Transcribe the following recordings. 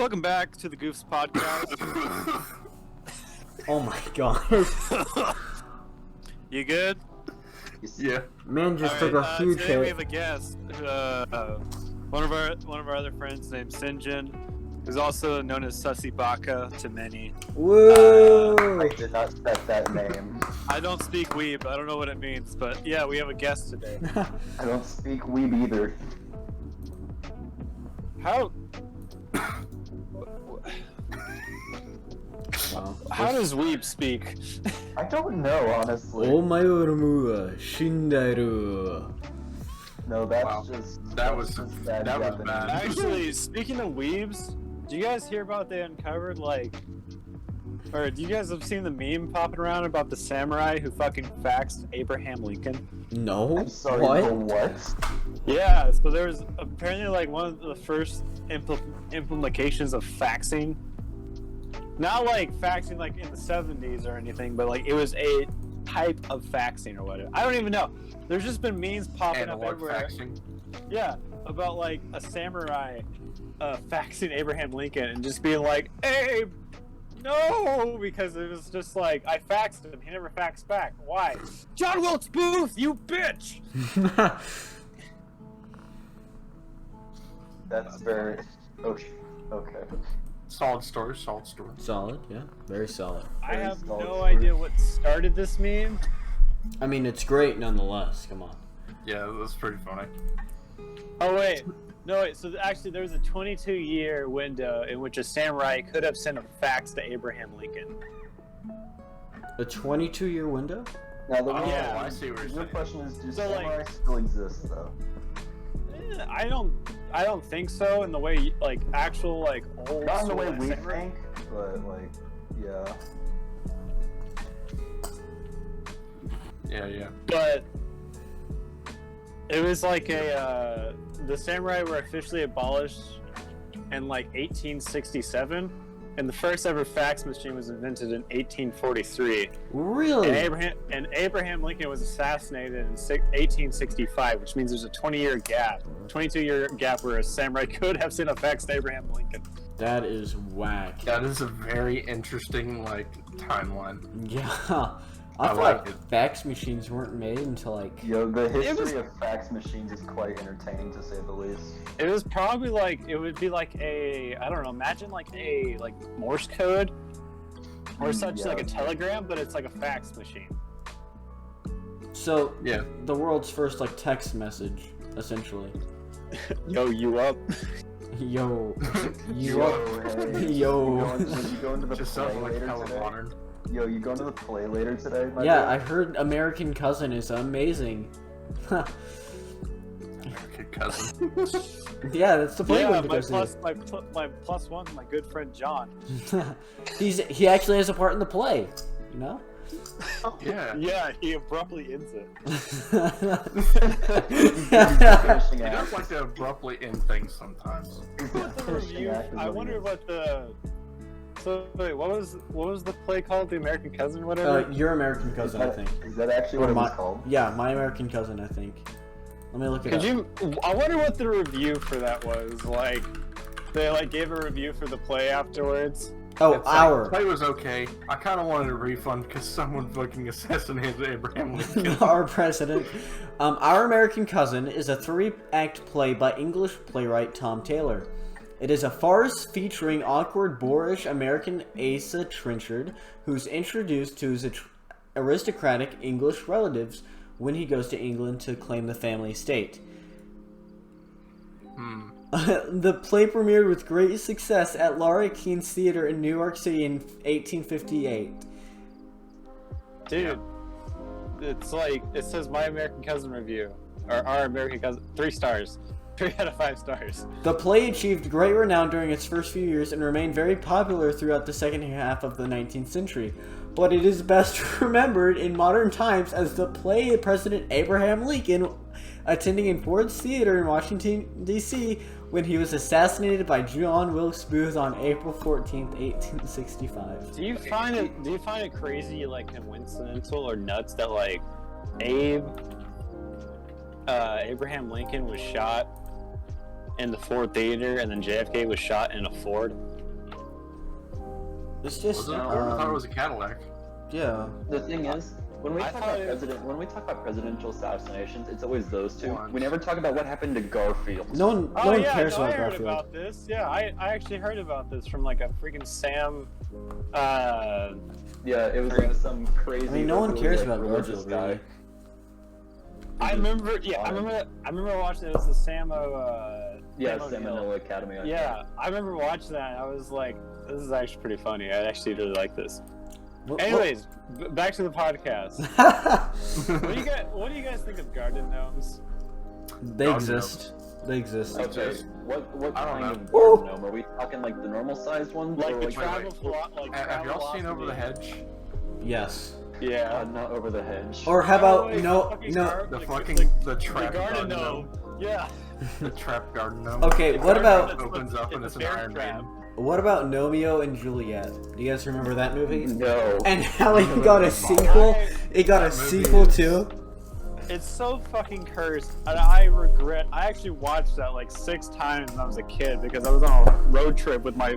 Welcome back to the Goofs podcast. Oh my god. You good? Yeah. Man just took a huge today we hit. have a guest. One of our other friends named Sinjin, who's also known as Sussy Baka to many. Woo! I did not set that name. I don't speak weeb. I don't know what it means, but yeah, we have a guest today. I don't speak weeb either. How Wow. how does weeb speak? I don't know, honestly. Omayorumu wa shindairu. No, that's Wow. just... That was bad that was Japanese. bad. Actually, speaking of weebs, do you guys hear about they uncovered or do you guys have seen the meme popping around about the samurai who fucking faxed Abraham Lincoln? No? I'm sorry, What? for what? Yeah, so there was apparently one of the first implications of faxing. Not faxing in the 70s or anything, but it was a type of faxing or whatever. I don't even know. There's just been memes popping up Analog everywhere. faxing. Yeah, about a samurai faxing Abraham Lincoln and just being like, "Hey, no," because it was just I faxed him. He never faxed back. Why? John Wilkes Booth, you bitch! That's very... Okay. Solid story, solid story. Solid, yeah. Very solid. I Very have solid no story. idea what started this meme. I mean, it's great nonetheless. Come on. Yeah, that's pretty funny. Oh wait, no wait. So actually, there was a 22-year window in which a samurai could have sent a fax to Abraham Lincoln. A 22-year window? Now, the Oh, Yeah. I see what you're real saying. question is, do So, samurai still exist, though? I don't think so. In the way actual old. Not in the school way we samurai. think, but, yeah. Yeah. But it was the samurai were officially abolished in 1867, and the first ever fax machine was invented in 1843. Really? And Abraham Lincoln was assassinated in 1865, which means there's a 20-year gap, 22-year gap where a samurai could have sent a fax to Abraham Lincoln. That is whack. That is a very interesting timeline. Yeah. I I thought like it. fax machines weren't made until Yo, the history was- of fax machines is quite entertaining, to say the least. It was probably it would be I don't know, imagine a Morse code or such, Yeah. a telegram, but it's a fax machine. So, Yeah. the world's first text message, essentially. Yo, you up? Yo. You Yo, up? hey, Yo. You going to the Just play sounds like later hella today? modern. Yo, you going to the play later today, my Yeah, dude? I heard American Cousin is amazing. Your cousin. Yeah, that's the play Yeah, we're my gonna go my plus one's my good friend John. see. He actually has a part in the play, you know? Yeah. Yeah, he abruptly ends it. Finishing He act. does like to abruptly end things sometimes. Finishing Review. act is I what wonder he is. what the. So wait, what was the play called? The American Cousin, whatever. Your American Cousin, I think. Is that actually what Or it was my, called? yeah, My American Cousin, I think. Let me look it Could up. you? I wonder what the review for that was. They gave a review for the play afterwards. Oh, It's our. The play was okay. I kind of wanted a refund because someone fucking assassinated Abraham Lincoln. Our president. Our American Cousin is a 3-act play by English playwright Tom Taylor. It is a farce featuring awkward, boorish American Asa Trenchard, who's introduced to his aristocratic English relatives when he goes to England to claim the family estate. The play premiered with great success at Laura Keene's Theater in New York City in 1858. Dude, it's it says My American Cousin review, or Our American Cousin, 3 stars, 3 out of 5 stars. The play achieved great renown during its first few years and remained very popular throughout the second half of the 19th century. But it is best remembered in modern times as the play of President Abraham Lincoln attending in Ford's Theater in Washington, D.C. when he was assassinated by John Wilkes Booth on April 14th, 1865. Do you find it crazy, coincidental or nuts that Abraham Lincoln was shot in the Ford Theater, and then JFK was shot in a Ford. It's just, Was it a Ford? I thought it was a Cadillac. yeah. The thing is, when we I talk thought about it- presidential assassinations, it's always those two. Once. We never talk about what happened to Garfield. No one, Oh no one yeah, cares no, I about heard Garfield. about this. Yeah, I actually heard about this from like a freaking Sam. Yeah, it was like some crazy. I mean, no one overly, cares like, about religious Garfield, really. I remember. Yeah, I remember watching it. It was the Samo. Yeah, Sam Seminole O'Neill. Academy. I Yeah, I remember watching that. And I was like, this is actually pretty funny. I actually really like this. Anyways, back to the podcast. What do you guys think of garden gnomes? They Garden exist. They exist. think. Okay, Just- what I don't kind know. of Oh. garden gnome? Are we talking like the normal sized ones? Like or the like travel like Have y'all seen Over the Travelocity? Hedge? Yes. Yeah. not over the hedge. Or how about wait, no, fucking no. gar- The like, fucking like, the the trap garden garden gnome. gnome. Yeah. The trap garden gnome. Okay, what about Opens up and it's an bear Iron trap. Man. what about Romeo and Juliet? Do you guys remember that movie? No. And how it got a sequel? It got a That movie sequel is- too. It's so fucking cursed, and I regret. I actually watched that like 6 times when I was a kid because I was on a road trip with my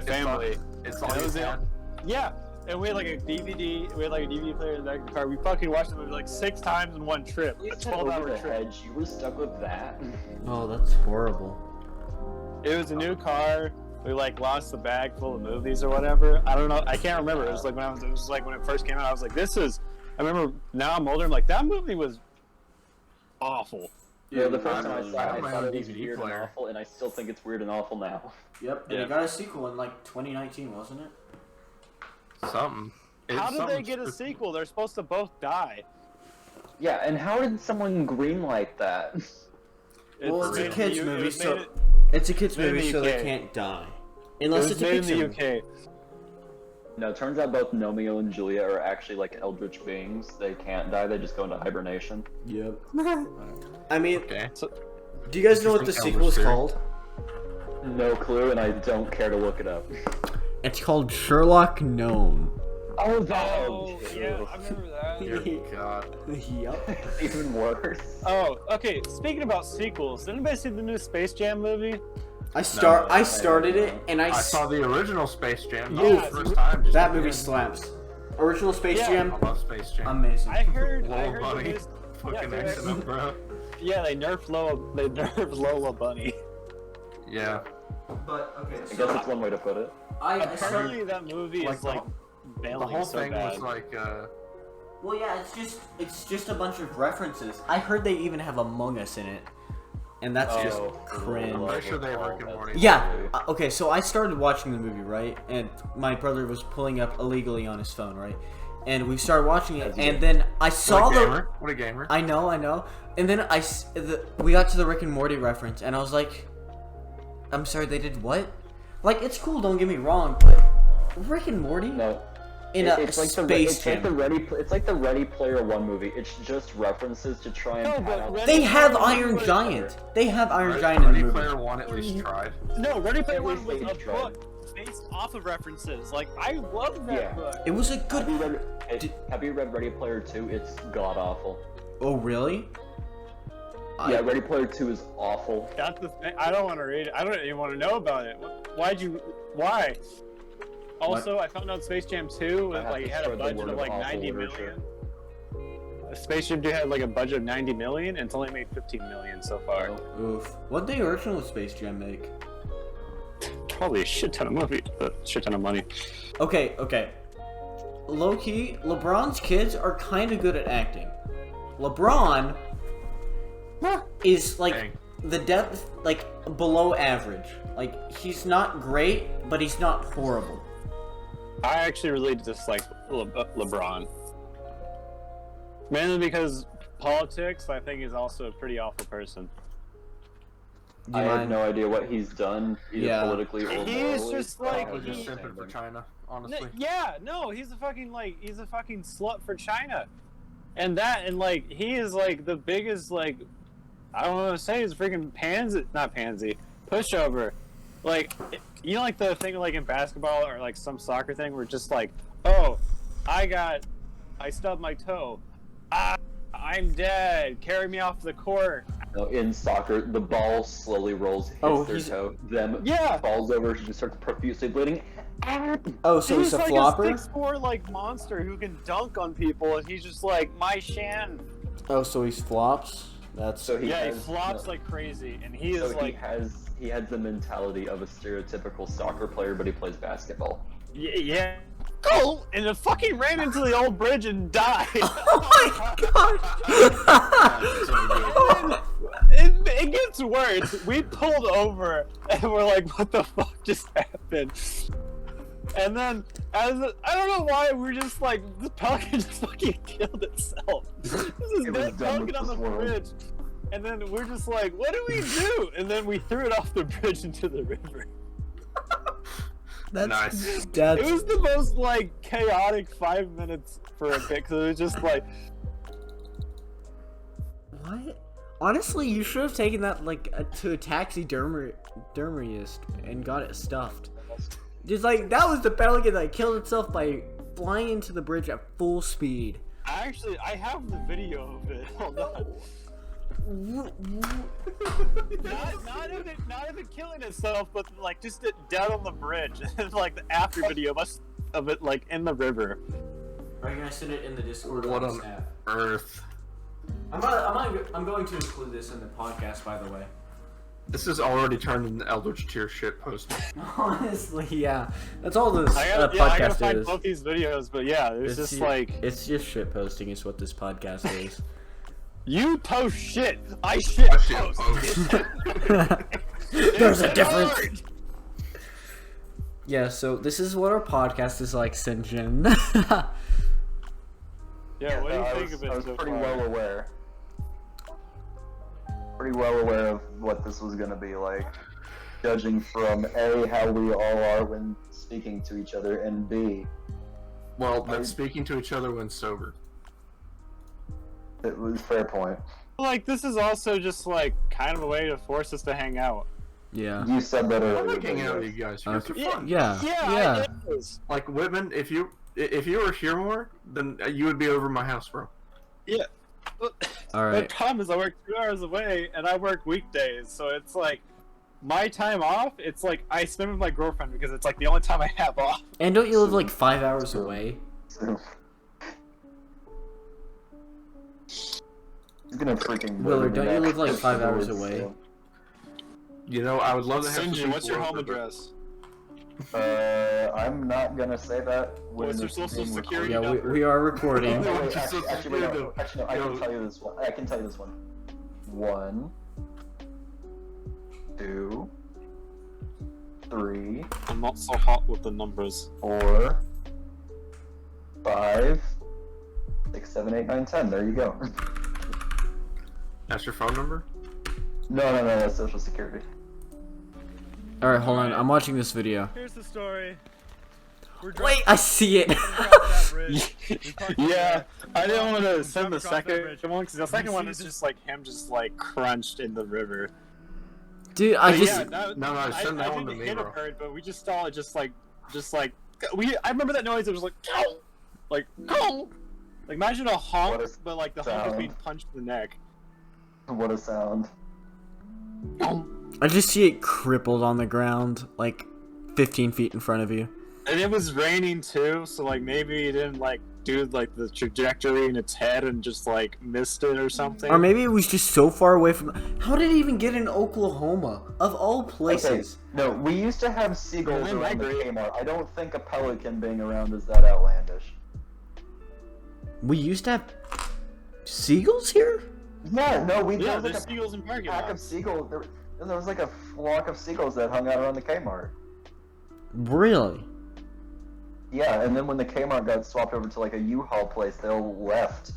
family. It's And all it you was had. Yeah, and we had like a DVD. We had like a DVD player in the back of the car. We fucking watched the movie like 6 times in one trip. You A said 12-hour over the trip. hedge. You were stuck with that. Oh, that's horrible. It was a new car. We like lost the bag full of movies or whatever. I don't know. I can't remember. It was like when it was like when it first came out. I was like, this is. I remember now I'm older. I'm like that movie was awful. Yeah, the first I time I don't- saw I it, have I my thought own it was DVD weird player. and awful, and I still think it's weird and awful now. Yep. Yeah. It got a sequel in like 2019, wasn't it? Something. How It's did they something get a spe- sequel? They're supposed to both die. Yeah, and how did someone greenlight that? Well, it's a made in kids the U- it movie, was so made in- it's a kids made in movie, the so they UK. can't die, It unless was it's a made in the Pixar movie. UK. No, it turns out both Romeo and Juliet are actually like eldritch beings. They can't die, they just go into hibernation. Yep. I mean, Okay. do you guys know what the Interesting sequel is Elvis called? No clue, and I don't care to look it up. It's called Sherlock Gnome. Oh, that! Oh, yeah, I remember that. Dear God. Yep. Even worse. Oh, okay. Speaking about sequels, did anybody see the new Space Jam movie? I started it, and I saw the original Space Jam. Yeah, That was the first time. Just that again. movie slaps. Original Space Yeah. Jam, I love Space Jam. amazing. I heard. Lola the Bunny. news- Fucking dude, excellent, bro. Yeah, they nerfed Lola. They nerfed Lola Bunny. Yeah. But okay, I guess that's one way to put it. Apparently, that movie Like is like The failing whole so thing bad. was like, well, yeah, it's just a bunch of references. I heard they even have Among Us in it, and that's just Oh, cringe. Lord. I'm sure they have Rick and Morty. Yeah. Okay, so I started watching the movie, right? And my brother was pulling up illegally on his phone, right? And we started watching it, As you and do. then I saw What a the. gamer. What a gamer. I know. And then we got to the Rick and Morty reference, and I was like, I'm sorry, they did what? Like, it's cool, don't get me wrong, but Rick and Morty No. in a It's like space it's like jam. it's like the Ready Player One movie. It's just references to try and No, pad but out. Ready They have Player Iron One was- Giant. They have Iron Ready- Giant in the Ready movie. Player One at least tried. No, Ready Player At One least was they a tried. book based off of references. Like I love that Yeah. book. It was a Have you good. read? Have you read Ready Player Two? It's god awful. Oh, really? Yeah, Ready Player Two is awful. That's the thing. I don't want to read it. I don't even want to know about it. Why'd you? Why? Also, I found out Space Jam 2 I have like to had a spread the budget word of of like awful 90 literature. million. Space Jam 2 had like a budget of 90 million, and it's only made 15 million so far. Oof. What did the original Space Jam make? Probably a shit ton of money. Okay. Low key, LeBron's kids are kind of good at acting. LeBron is like Dang. the depth, like below average. Like he's not great, but he's not horrible. I actually really dislike LeBron. Mainly because politics, I think he's also a pretty awful person. Do I you have mind? no idea what he's done, either Yeah. politically or morally. He's just like- I was just he- simping for China, honestly. He's a fucking slut for China. And he is like the biggest like I don't want to say he's freaking pansy pushover. Like you know like the thing like in basketball or like some soccer thing where it's just like, oh, I stubbed my toe. I'm dead. Carry me off the court. No, in soccer, the ball slowly rolls, hits their toe, then falls over, she just starts profusely bleeding. Oh, so he's a like flopper? a 6'4" like monster who can dunk on people, and he's just like my Shan. Oh, so he flops? That's So he flops like crazy, and he is like he has the mentality of a stereotypical soccer player, but he plays basketball. yeah. Go! And it fucking ran into the old bridge and died. Oh my god! It gets worse. We pulled over and we're like, what the fuck just happened? And then, I don't know why, we're just like, the Pelican just fucking killed itself. This is dead Pelican on the bridge. And then we're just like, what do we do? And then we threw it off the bridge into the river. That's nice. That's... It was the most like chaotic 5 minutes for a bit, because it was just like, what? Honestly, you should have taken that like to a taxidermist and got it stuffed. Just like that was the pelican that killed itself by flying into the bridge at full speed. I have the video of it. Hold on. not of it killing itself, but like just it dead on the bridge, and like the after video of it like in the river. Are you gonna send it in the Discord? What on earth? I'm going to include this in the podcast, by the way. This has already turned into Eldritch tier shit post. Honestly, yeah, that's all this I podcast gotta find is. both these videos, but yeah, it's just like it's just shit posting is what this podcast is. you post shit, I shit post. There's a difference. Yeah, so this is what our podcast is like, Sinjin. Yeah, what do you think of it? I was so pretty far? well aware. Pretty well aware of what this was gonna be like, judging from A, how we all are when speaking to each other, and B, Well, that's speaking to each other when sober. it was fair point. Like, this is also just like kind of a way to force us to hang out. Yeah. You said that I earlier. like hanging out with you guys. You guys are fun. Yeah. It is. Like Whitman, if you were here more, then you would be over my house, bro. Yeah. All The right. problem is I work 2 hours away, and I work weekdays, so it's like my time off. It's like I spend with my girlfriend because it's like the only time I have off. And don't you live like 5 hours away? He's gonna freaking. Willard, don't you live like 5 hours away? You know, I would love to have. Sinjin, what's your home address? I'm not gonna say that. What's your social security Yeah, number? we are recording. No, wait, Just actually, wait, no. no. Actually, no. I can tell you this one. I can tell you this one. 1, 2, 3, I'm not so hot with the numbers. 4, 5, 6, 7, 8, 9, 10. There you go. That's your phone number? No, that's social security. All right, hold on. I'm watching this video. Here's the story. Wait, I see it. Yeah, I didn't want to send the second one because the second one is just like him just like crunched in the river. Dude, I But just yeah, that, No, send that I one to didn't me, hit bro. a bird, but we just saw it just like I remember that noise. It was like "Cow!" like "Cow!" Like imagine a honk, What a but like the honk is sound. being punched in the neck. What a sound. I just see it crippled on the ground, like 15 feet in front of you. And it was raining too, so like maybe it didn't like do like the trajectory in its head and just like missed it or something. Or maybe it was just so far away from. How did it even get in Oklahoma, of all places? Okay, no, we used to have seagulls They around the migrate. Kmart. I don't think a pelican being around is that outlandish. We used to have seagulls here. No, we Yeah, had like there's a seagulls in parking pack of lots. seagulls. There was like a flock of seagulls that hung out around the Kmart. Really? Yeah, and then when the Kmart got swapped over to like a U-Haul place, they all left.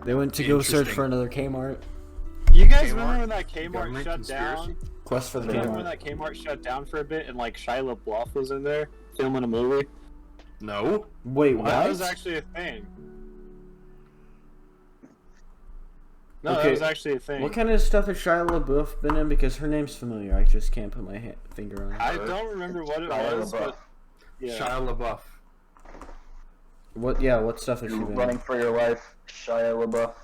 They went to go search Interesting. for another Kmart. You guys Kmart? remember when that Kmart Government shut conspiracy? down? Quest for the Yeah. Remember when Kmart. that Kmart shut down for a bit and like Shia LaBeouf was in there filming a movie? No. Wait, That what? was actually a thing. No, Okay, that was actually a thing. What kind of stuff has Shia LaBeouf been in? Because her name's familiar. I just can't put my finger on it. I don't remember what it Shia was, LaBeouf. but yeah. Shia LaBeouf. What? Yeah, what stuff has she You're been? running for your life, Shia LaBeouf.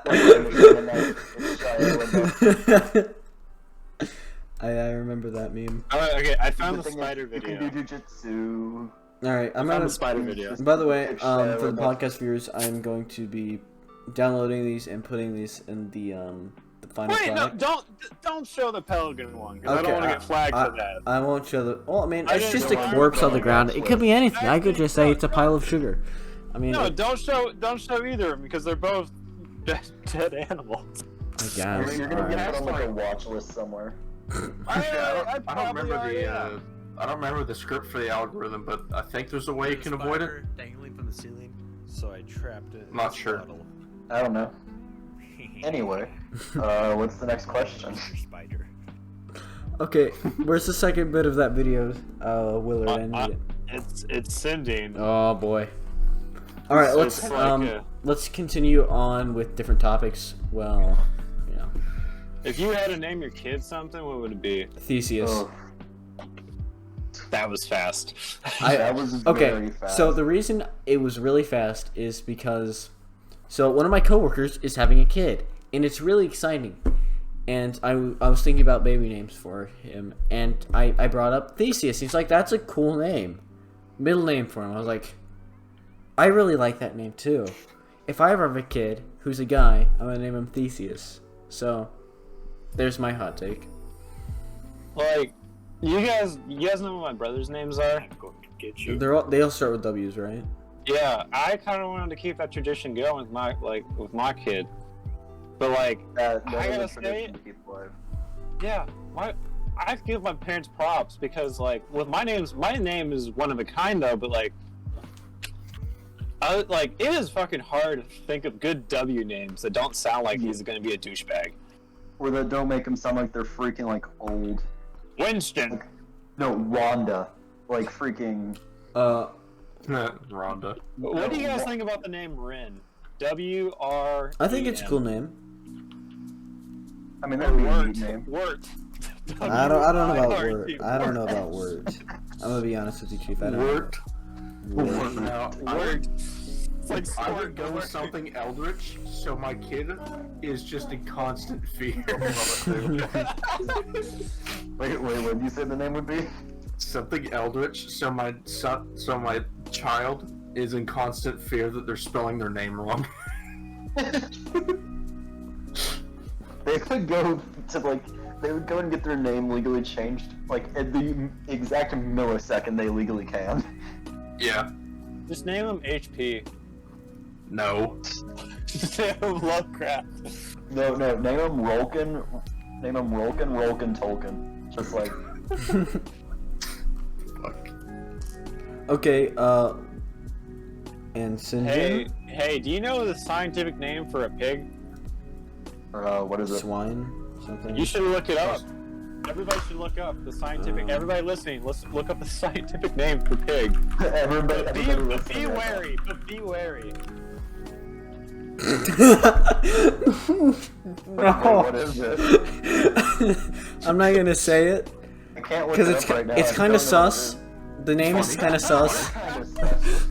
It's Shia LaBeouf. I remember that meme. Okay, I found the thing is, spider You video. can do jujitsu. Alright, I'm I found gonna. the spider video. By the way, It's for the LaBeouf. podcast viewers, I'm going to be downloading these and putting these in the final Wait, no, product. don't show the Pelican one, because I Okay, don't want to get flagged for that. I won't show the. Well, I mean, I it's didn't just a know corpse you on the were ground. going It could be anything. I could just say No, it's a pile of sugar. I mean, No, it- don't show either of them, because they're both dead animals. I guess. You're gonna Alright. get put on like a watch list somewhere. I don't probably remember already the am. I don't remember the script for the algorithm, but I think there's a way you can avoid it. Spider dangling from the ceiling, so I trapped it. in Not this sure. bottle. I don't know. Anyway, what's the next question? Spider. Okay, where's the second bit of that video, Willard? I need it. It's sending. Oh boy. All right, So let's it's like let's continue on with different topics. Well, you know, If you had to name your kid something, what would it be? Theseus. Oh, That was fast. that was Okay, very fast. so the reason it was really fast is because, so one of my coworkers is having a kid, and it's really exciting. And I was thinking about baby names for him, and I brought up Theseus. He's like, that's a cool name, middle name for him. I was like, I really like that name too. If I ever have a kid who's a guy, I'm gonna name him Theseus. So, there's my hot take. Like, you guys know what my brother's names are? I'm going to get you. They all start with W's, right? Yeah, I kind of wanted to keep that tradition going with my kid, but like, that I is gotta a tradition say- to keep alive. yeah, I give my parents props because like with my name is one of a kind though, but like, it is fucking hard to think of good W names that don't sound like he's gonna be a douchebag. Or that don't make them sound like they're freaking like old. Winston. No, Wanda. Like freaking. Rhonda. What do you guys think about the name Ren? W-R. I think it's a cool name. I mean, that would be a neat Word. name. Word. I don't know about W-I-R-D. words. I don't know about words. I'm gonna be honest with you, Chief. I don't Word. know. Word. Now, Word. It's like I would sport. go with something eldritch, so my kid is just in constant fear. Wait, what did you say the name would be? Something eldritch, so my child is in constant fear that they're spelling their name wrong. They would go to like. They would go and get their name legally changed, like at the exact millisecond they legally can. Yeah. Just name him HP. No. Just name him Lovecraft. No, name him Rolkin. Name him Rolkin Tolkien. Just like. Fuck. Okay, and Sinjin? Hey, do you know the scientific name for a pig? What is it? Swine? Something? You should look it up. Everybody should look up the scientific. Everybody listening, let's look up the scientific name for pig. everybody But listening be right wary. But be wary. now. What is it? I'm not gonna say it I can't look because it it's up right now. it's I kind of don't know what sus. it is. The name is kind of sus. Kinda sus.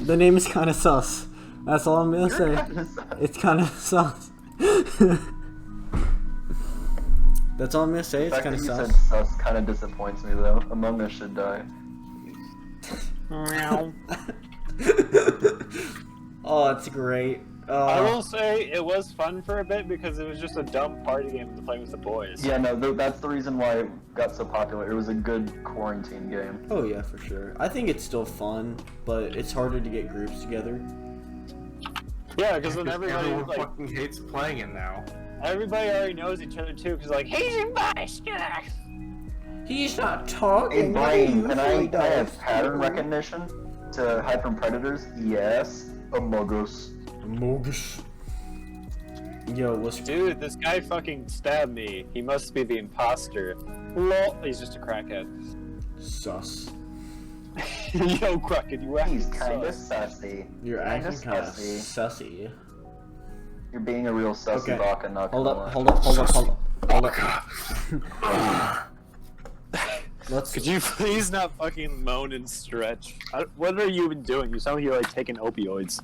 The name is kind of sus. That's all I'm gonna say. Kinda sus. It's kind of sus. That's all I'm gonna say. The It's fact kind that of you sus. said sus kind of disappoints me though. Among Us should die. Meow. Oh, it's great. I will say it was fun for a bit because it was just a dumb party game to play with the boys. Yeah, no, that's the reason why it got so popular. It was a good quarantine game. Oh yeah, for sure. I think it's still fun, but it's harder to get groups together. Yeah, because then Everyone everybody fucking hates playing it now. everybody already knows each other too. Because like, he's a bastard. He's not Hey, talking. Brain, can I have pattern recognition to hide from predators? Yes. Among Us. Mogus. Yo, what's Dude, this guy fucking stabbed me. He must be the imposter. Lol. He's just a crackhead. sus? Yo, Crockett, you acting He's kinda sus. sassy. You're Kinda acting kind of sussy. sussy. You're being a real sussy Okay. baka, not Hold gonna up, lie. hold up, hold up, hold up. Hold up. Could you please not fucking moan and stretch? What are you even doing? You sound like you're like taking opioids.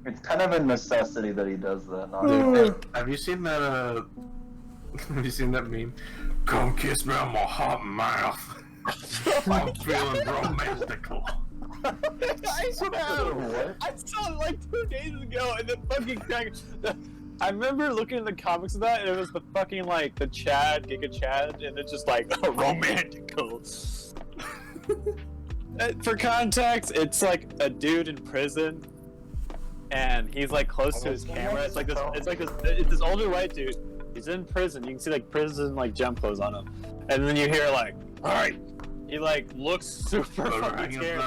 It's kind of a necessity that he does that. Not Dude, have you seen that? Have you seen that meme? Come kiss me on my hot mouth. I'm feeling romantical. I saw it like 2 days ago, and then fucking I remember looking at the comics of that, and it was the fucking like the Giga Chad, and it's just like romantical. For context, it's like a dude in prison, and he's like close to his camera. It's this older white dude. He's in prison. You can see like prison like jump clothes on him, and then you hear like, all right. He like looks super fucking scared.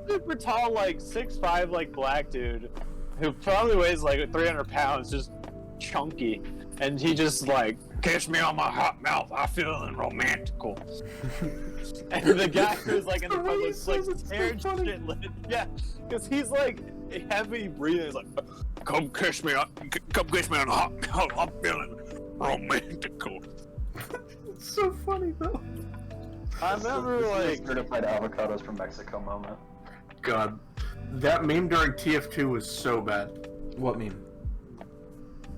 Super tall, like 6'5", like black dude, who probably weighs like 300 pounds, just chunky, and he just like kiss me on my hot mouth. I'm feeling romantical. And the guy who's like in the front looks like scared shitless. Yeah, because he's like heavy breathing. He's like, come kiss me on the hot mouth. I'm feeling romantical. It's so funny though. I remember like certified avocados from Mexico moment. God, that meme during TF2 was so bad. What meme?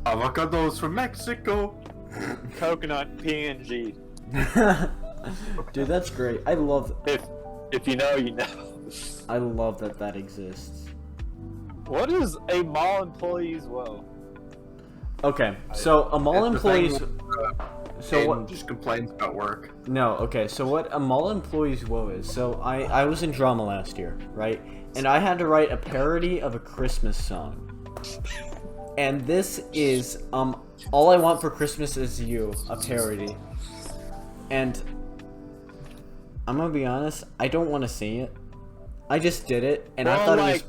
Avocados from Mexico. coconut PNG. Dude, that's great. I love. If you know, you know. I love that exists. What is a mall employee's woe? Okay, so a mall employee's. So what? Just complains about work. No, okay. So what a mall employee's woe is? So I was in drama last year, right? And I had to write a parody of a Christmas song. And this is All I Want for Christmas Is You, a parody. And I'm gonna be honest, I don't want to sing it. I just did it, and I thought it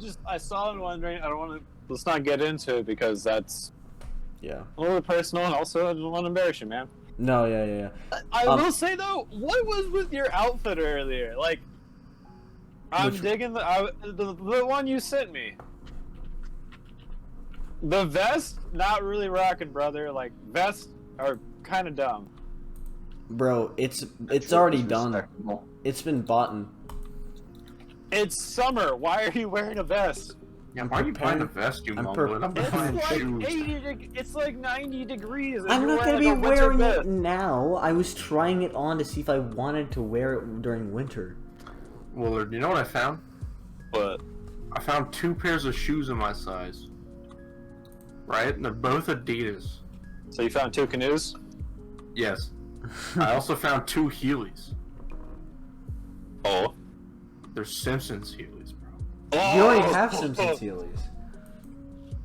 was. I saw it wondering. I don't want to. Let's not get into it because that's. Yeah. A little personal, and also I don't want to embarrass you, man. No, yeah. I will say though, what was with your outfit earlier? Like, I'm digging the one you sent me. The vest, not really rocking, brother. Like, vests are kind of dumb. Bro, it's already done. It's been bought. It's summer. Why are you wearing a vest? Yeah, why are you buying a vest, you mongol? I'm buying shoes. It's like 90 degrees. I'm not gonna be wearing it now. I was trying it on to see if I wanted to wear it during winter. Willard, you know what I found? What? I found 2 pairs of shoes in my size. Right? And they're both Adidas. So you found 2 canoes? Yes. I also found 2 Heelys. Oh. They're Simpsons Heelys. You already have Simpsons Heelys.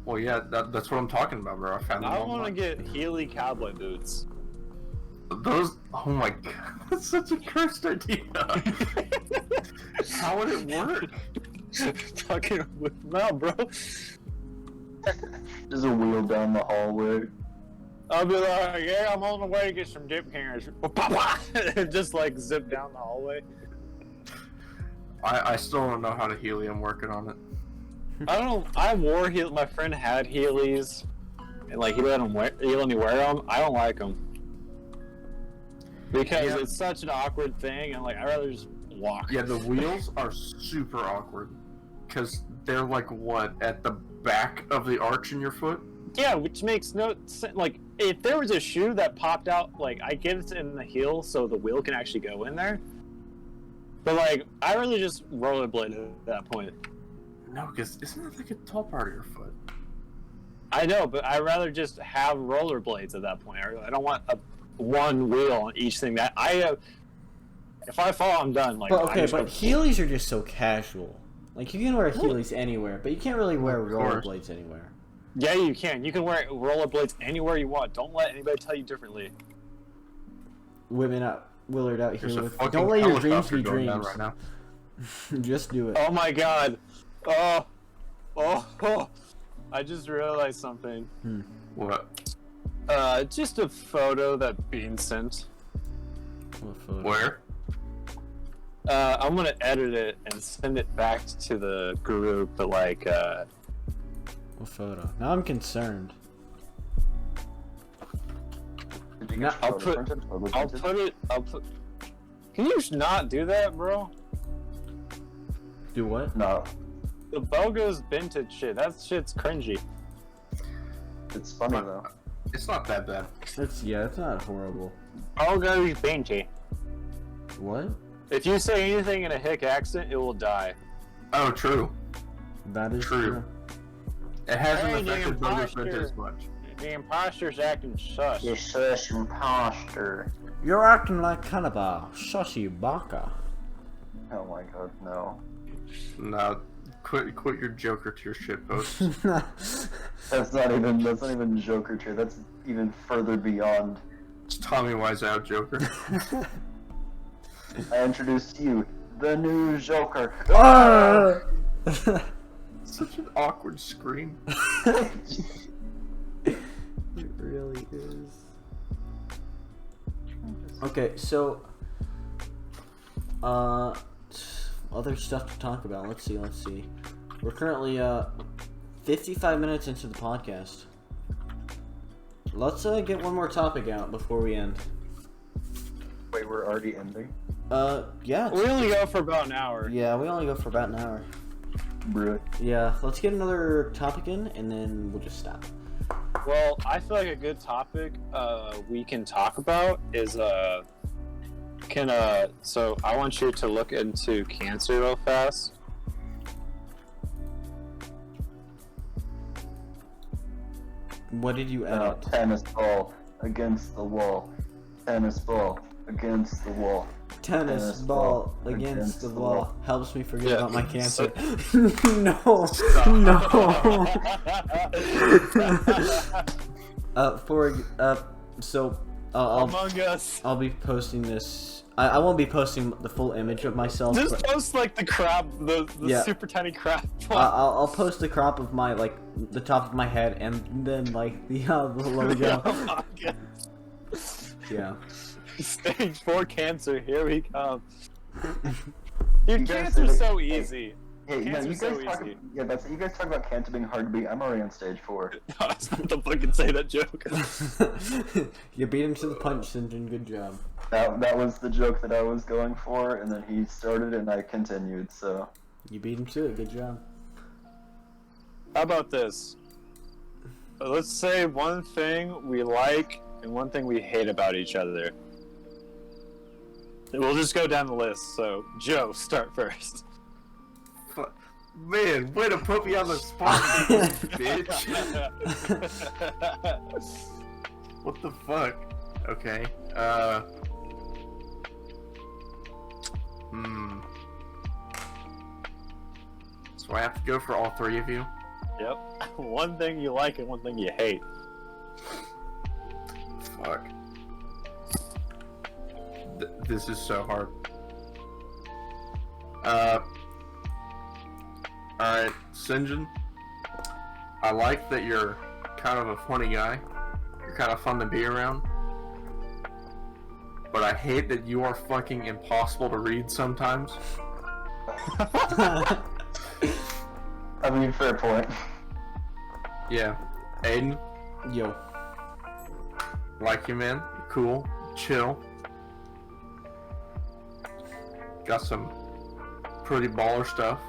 Well, yeah, that's what I'm talking about, bro. I found them. I want to get Heely cowboy boots. Those, oh my god, that's such a cursed idea. How would it work? Fucking whip them out, bro. There's a wheel down the hallway. I'll be like, yeah, I'm on the way to get some dip cans. Just like zip down the hallway. I still don't know how to Heely. I'm working on it. I don't. I wore Heelys. My friend had Heelys, and like he let me wear them. I don't like them because it's such an awkward thing, and like I'd rather just walk. Yeah, the wheels are super awkward because they're like what at the back of the arch in your foot. Yeah, which makes no sense. Like if there was a shoe that popped out, like I get it's in the heel, so the wheel can actually go in there. But like, I really just rollerblade at that point. No, because isn't that like a tall part of your foot? I know, but I'd rather just have rollerblades at that point. I don't want one wheel on each thing. That I have. If I fall, I'm done. Like, but Heelys are just so casual. Like you can wear Heelys anywhere, but you can't really wear rollerblades anywhere. Yeah, you can. You can wear rollerblades anywhere you want. Don't let anybody tell you differently. Willard out here with. Don't let your dreams be dreams. Right now. Just do it. Oh my god. Oh. I just realized something. What? Just a photo that Bean sent. What photo? Where? I'm gonna edit it and send it back to the group, but like, What photo? Now I'm concerned. Did No, I'll put it. Can you not do that, bro? Do what? No, The BOGO's vintage shit. That shit's cringy. it's funny though. It's not that bad. It's not horrible. BOGO's vintage. What? If you say anything in a hick accent, it will die. Oh, true. That is True. true. It hasn't Hey, the affected Bogus imposter. Vintage as much. The imposter's acting sus. You such imposter. You're acting like kind of a sussy baka. Oh my god, no. No, quit your Joker tier shit post. That's not even Joker tier. That's even further beyond. It's Tommy Wiseau Joker. I introduce to you the new Joker. Ah! Such an awkward scream. It really is. Okay, so other stuff to talk about. Let's see. We're currently 55 minutes into the podcast. Let's get one more topic out before we end. Wait, we're already ending? Yeah. We only go for about an hour. Yeah, we only go for about an hour. Bruh. Yeah, let's get another topic in, and then we'll just stop. Well, I feel like a good topic we can talk about is so I want you to look into cancer real fast. What did you edit? Tennis ball against the wall. Tennis ball against the wall. Tennis ball against the wall helps me forget Yeah. about my cancer. No. So Among Us. I'll be posting this. I won't be posting the full image of myself. Just But post like the crab, the Yeah. super tiny crab. I'll post the crop of my the top of my head and then like the logo. Yeah. Stage 4 cancer, here we come. You Dude, guys cancer's say- so hey, easy. Hey, yeah, Cancer's you guys so talk. easy. Yeah, that's you guys talk about cancer being hard to beat. I'm already on stage 4. I was about to fucking say that joke. You beat him to the punch, Sinjin. Good job. That was the joke that I was going for, and then he started and I continued. So You beat him to it. Good job. How about this? Let's say one thing we like and one thing we hate about each other. We'll just go down the list. So, Joe, start first. Man, way to put me on the spot, bitch. What the fuck? Okay. So I have to go for all three of you? Yep. One thing you like and one thing you hate. Fuck. This is so hard. Alright, Sinjin. I like that you're kind of a funny guy. You're kind of fun to be around. But I hate that you are fucking impossible to read sometimes. I mean, fair point. Yeah. Aiden, Yo. like you, man. Cool. Chill. Got some pretty baller stuff.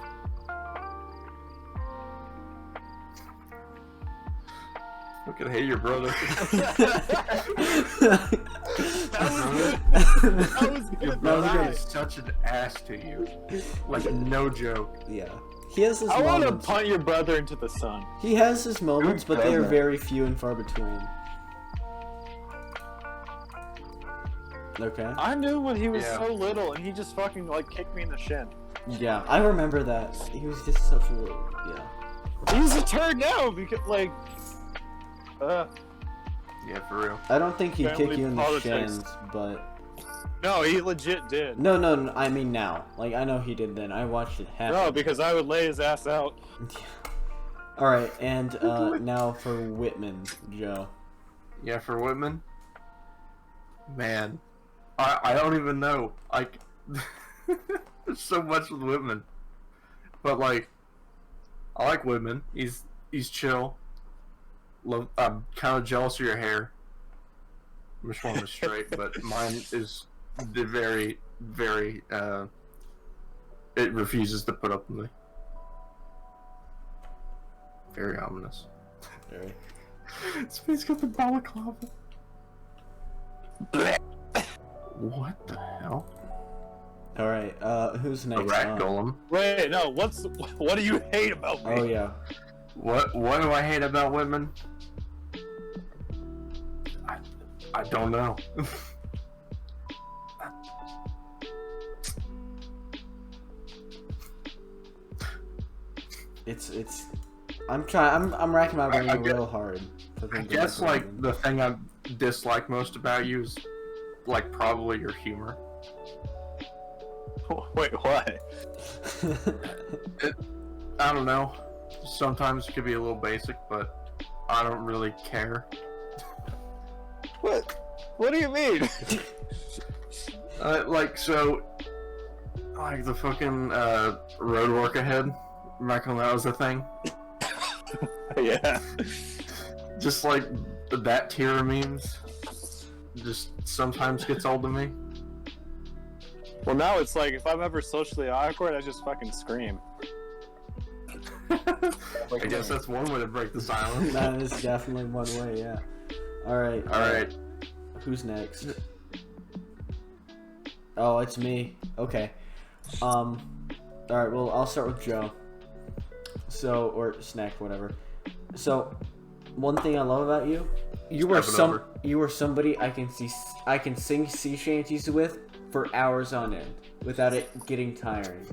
Fucking hate your brother. That was good. That was Your good. brother Nice. is such an ass to you. Like, no joke. Yeah. He has his I want to moments. punt your brother into the sun. He has his moments, Who but they are doesn't? very few and far between. Okay. I knew when he was Yeah. so little, and he just fucking like kicked me in the shin. Yeah, I remember that. He was just such a little. Yeah. He's a turd now because like, Yeah, for real. I don't think he'd kick Family you in the politics. shins, but no, he legit did. no, I mean now. Like I know he did then. I watched it happen. No, because I would lay his ass out. All right, and now for Whitman, Joe. Yeah, for Whitman. Man, I don't even know. Like, there's so much with Whitman. But like, I like Whitman. He's chill. I'm kind of jealous of your hair. Which one is straight, but mine is the very, very, it refuses to put up with me. Very ominous. Very. Space got the balaclava. What the hell? All right. Who's The next? rat golem. Wait, no. What do you hate about me? Oh yeah. What do I hate about women? I don't know. It's. I'm trying. I'm racking my brain I real hard. I guess like the thing I dislike most about you is like probably your humor. Wait, what? I don't know. Sometimes it could be a little basic, but I don't really care. What do you mean? Like the fucking road work ahead. Back when that was a thing. Yeah. Just like that tier of memes, just sometimes gets old to me. Well, now it's like if I'm ever socially awkward, I just fucking scream. I guess that's one way to break the silence. That is definitely one way. Yeah. All right. All right. Who's next? Oh, it's me. Okay. All right. Well, I'll start with Joe. So, or Snack, whatever. So, one thing I love about you, you were somebody I can sing sea shanties with for hours on end without it getting tiring.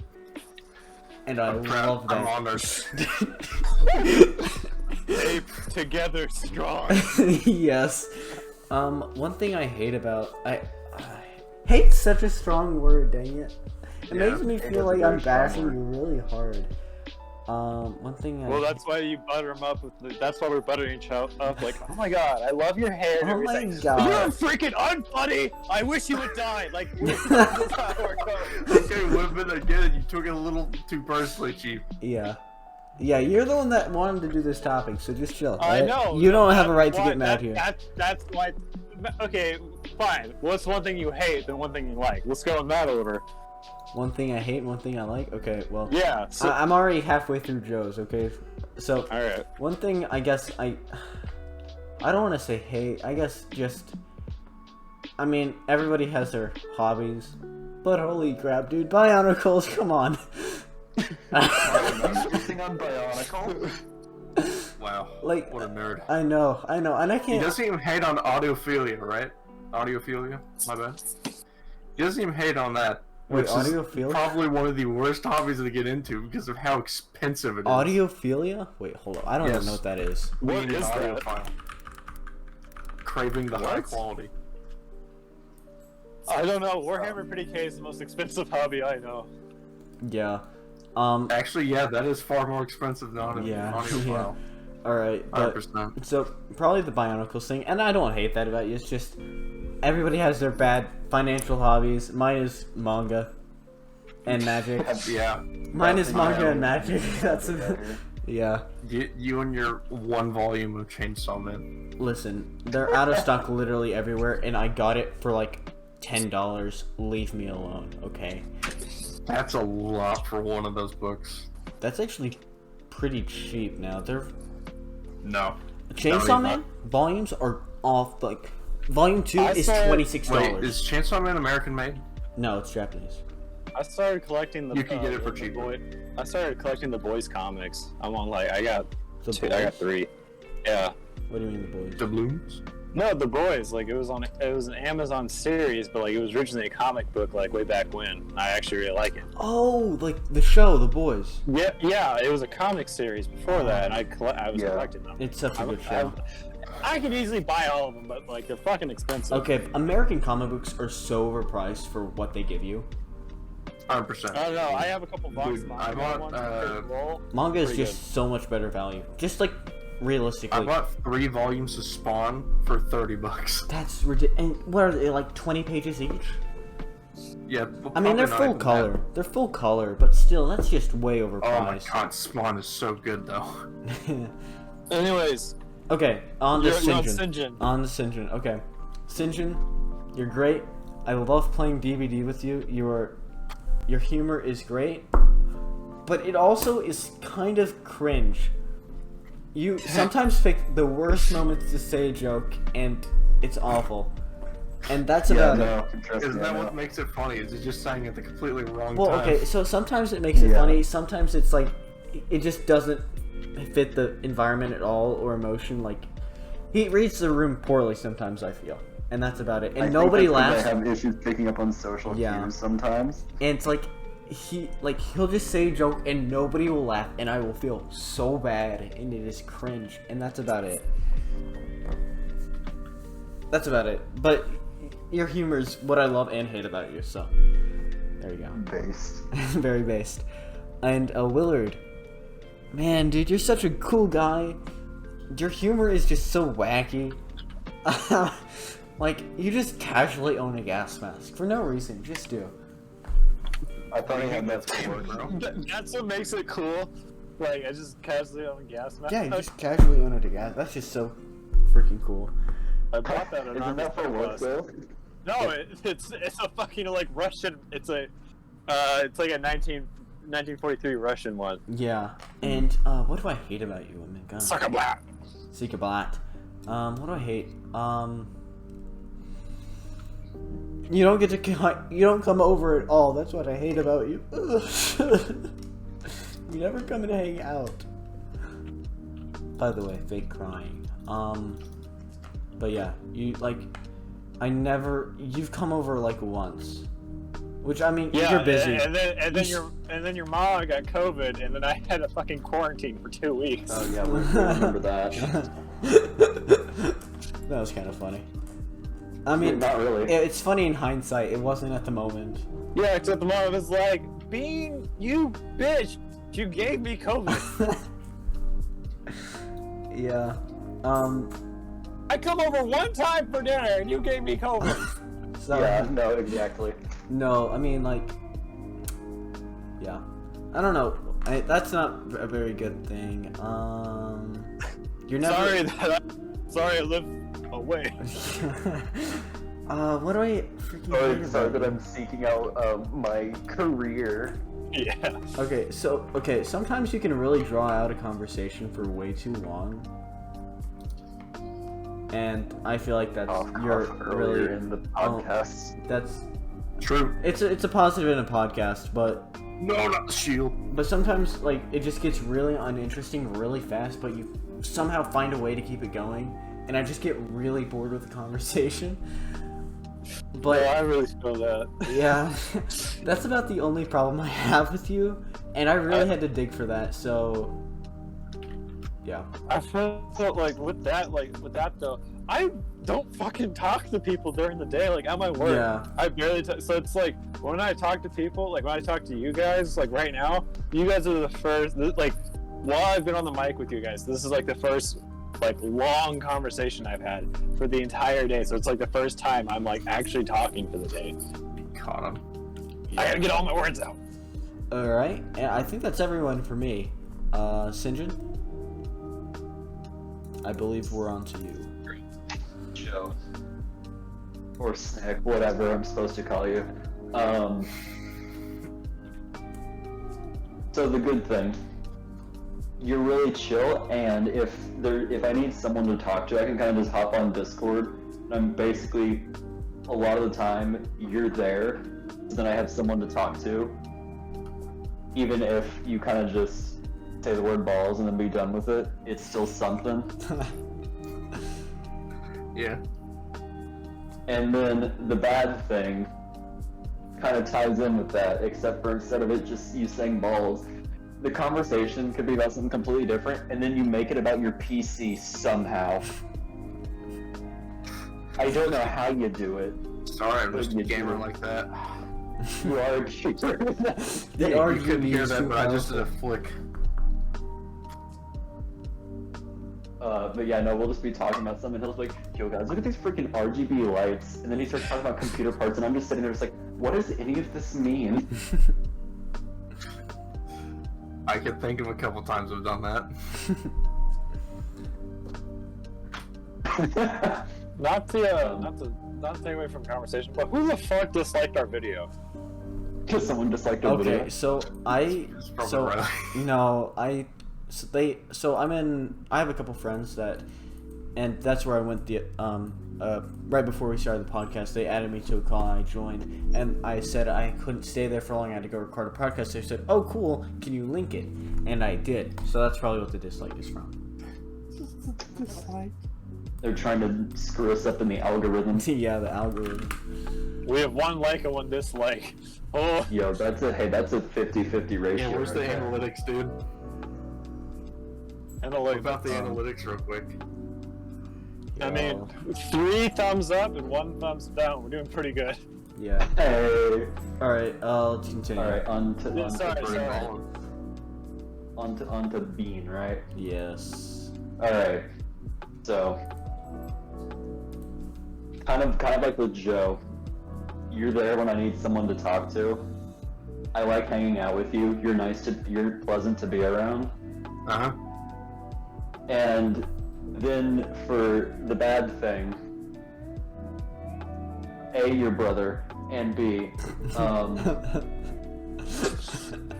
And I love that. I'm honored. Ape together strong. Yes. One thing I hate about hate's such a strong word, dang it. It makes me feel like I'm bashing you really hard. One thing Well, that's why you butter them up. That's why we're buttering each other up. Like, oh my god, I love your hair. Oh my You're god. freaking unfunny. I wish you would die. Like, that's how it goes. Okay, women, again, you took it a little too personally, Chief. Yeah. Yeah, you're the one that wanted to do this topic, so just chill. I right? know. You don't have a right to Why- get mad here. That's why. Okay, fine. What's one thing you hate and one thing you like? Let's go in that order. One thing I hate, one thing I like. Okay, well, Yeah. So, I'm already halfway through Joe's. Okay, so all right. one thing I guess I don't want to say hate. I guess just, I mean, everybody has their hobbies, but holy crap, dude, Bionicles, come on. Everything on Bionicle. Wow. Like, What a nerd. I know, and I He can't. doesn't even hate on audiophilia, right? Audiophilia? My bad. He doesn't even hate on that. Wait, Which audiophilia? is probably one of the worst hobbies to get into because of how expensive it is. Audiophilia? Wait, hold up. I don't even Yes. know what that is. What Being an is that? audiophile. Craving the high What? quality. I don't know. Warhammer 40k is the most expensive hobby I know. Yeah. Actually, yeah, that is far more expensive than an Yeah, audiophile. All right, but 100%. so probably the Bionicles thing, and I don't hate that about you. It's just everybody has their bad financial hobbies. Mine is manga and magic. Yeah. Mine is manga yeah. and magic. That's yeah. You and your one volume of Chainsaw Man. Listen, they're out of stock literally everywhere, and I got it for like $10. Leave me alone, okay? That's a lot for one of those books. That's actually pretty cheap now. They're No. Chainsaw Man volumes are off. Like volume 2 is $26. Wait, is Chainsaw Man American made? No, it's Japanese. I started collecting the. You can get it for the cheaper. I started collecting the boys comics. I'm on like I got The two. I got boys? 3. Yeah. What do you mean the boys? Doubloons? No, the boys. Like it was an Amazon series, but like it was originally a comic book like way back when. I actually really like it. Oh, like the show, The Boys. Yeah. It was a comic series before that, and I was collecting them. It's such a good show. I could easily buy all of them, but like they're fucking expensive. Okay, American comic books are so overpriced for what they give you. 100%. I don't know. I have a couple box Dude, manga I bought, ones. Manga is Pretty just so much better value. Just like realistically. I bought 3 volumes of Spawn for $30. That's ridiculous. And what are they, like 20 pages each? Yeah. I mean, they're probably not full even color. that. They're full color, but still, that's just way Oh my overpriced. god, Spawn is so good though. Anyways, Okay, on the you're on Sinjin. Sinjin. On the Sinjin. Okay. Sinjin, you're great. I love playing DVD with you. Your humor is great, but it also is kind of cringe. You sometimes pick the worst moments to say a joke, and it's awful. And that's about it. Isn't that what makes it funny? Is it just saying at the completely wrong Well, time? okay, so sometimes it makes it funny. Sometimes it's like it just doesn't fit the environment at all or emotion. Like he reads the room poorly sometimes, I feel, and that's about it. And nobody laughs. I have issues picking up on social cues sometimes. And it's like he'll just say a joke and nobody will laugh, and I will feel so bad, and it is cringe. And that's about it. That's about it. But your humor is what I love and hate about you, so there you go. Based. Very based. And Willard, man, dude, you're such a cool guy. Your humor is just so wacky. Like, you just casually own a gas mask for no reason, just do. I thought he had that for work, bro. That's what makes it cool. Like, I just casually own a gas mask. Yeah, you just casually own a gas. That's just so freaking cool. I bought that on Isn't that for work, though? No, it's a fucking like Russian. It's like a 1943 Russian one. Yeah, and what do I hate about you? Oh my god. Suck a blat. Suck a blat. What do I hate? You don't get to you don't come over at all. That's what I hate about you. You never come and hang out. By the way, fake crying. But yeah, you've come over like once. Which, I mean, Yeah, you're busy. and then your mom got COVID, and then I had a fucking quarantine for 2 weeks. Oh yeah, we remember that. That was kind of funny. I mean, not really. It's funny in hindsight. It wasn't at the moment. Yeah, except the mom was like, "Bean, you bitch, you gave me COVID." Yeah. I come over one time for dinner, and you gave me COVID. So, Yeah, no, exactly. No, I mean, like, yeah. I don't know. That's not a very good thing. You're never... Sorry I live away. What do I freaking hate Sorry about that you? I'm seeking out my career. Yeah. Okay, sometimes you can really draw out a conversation for way too long. And I feel like that's you're earlier really in the podcast. that's True. it's a positive in a podcast, but No, not the shield. but sometimes like it just gets really uninteresting really fast, but you somehow find a way to keep it going, and I just get really bored with the conversation. But I really feel that. yeah, that's about the only problem I have with you, and I really had to dig for that. So yeah. I felt like with that though, I don't fucking talk to people during the day. Like at my work, Yeah. I barely talk. So it's like when I talk to people, like when I talk to you guys, like right now, you guys are the first. Like while I've been on the mic with you guys, this is like the first like long conversation I've had for the entire day. So it's like the first time I'm like actually talking for the day. Caught him. I gotta get all my words out. All right, and I think that's everyone for me. Sinjin, I believe we're on to you. Joe. Or Snack, whatever I'm supposed to call you. So the good thing, you're really chill, and if I need someone to talk to, I can kind of just hop on Discord. And I'm basically, a lot of the time, you're there, so then I have someone to talk to. Even if you kind of just say the word balls and then be done with it, it's still something. Yeah. And then the bad thing kind of ties in with that, except for instead of it just you saying balls, the conversation could be about something completely different, and then you make it about your PC somehow. I don't know how you do it. Sorry, I'm just a You gamer do. like that. You are a gamer. The You RGB couldn't hear is that, too but I just did a powerful. flick. But yeah, no, we'll just be talking about something, and he'll be like, yo guys, look at these freaking RGB lights, and then he starts talking about computer parts, and I'm just sitting there just like, what does any of this mean? I can think of a couple times I've done that. Not to not to take away from conversation, but who the fuck disliked our video? Because someone disliked our Okay, video. so I have a couple friends and that's where I went right before we started the podcast. They added me to a call and I joined, and I said I couldn't stay there for long. I had to go record a podcast. They said, "Oh, cool. Can you link it?" And I did. So that's probably what the dislike is from. They're trying to screw us up in the algorithm. Yeah, the algorithm. We have one like and one dislike. Oh, Yo, that's a 50-50 ratio. Yeah, where's the right there. analytics, dude? and What about the analytics real quick? I mean, 3 thumbs up and 1 thumbs down. We're doing pretty good. Yeah. Hey. All right. Let's continue. All right, on to Bean, right? Yes. All right. So, kind of like with Joe. You're there when I need someone to talk to. I like hanging out with you. You're pleasant to be around. Uh-huh. And then for the bad thing, A, your brother, and B,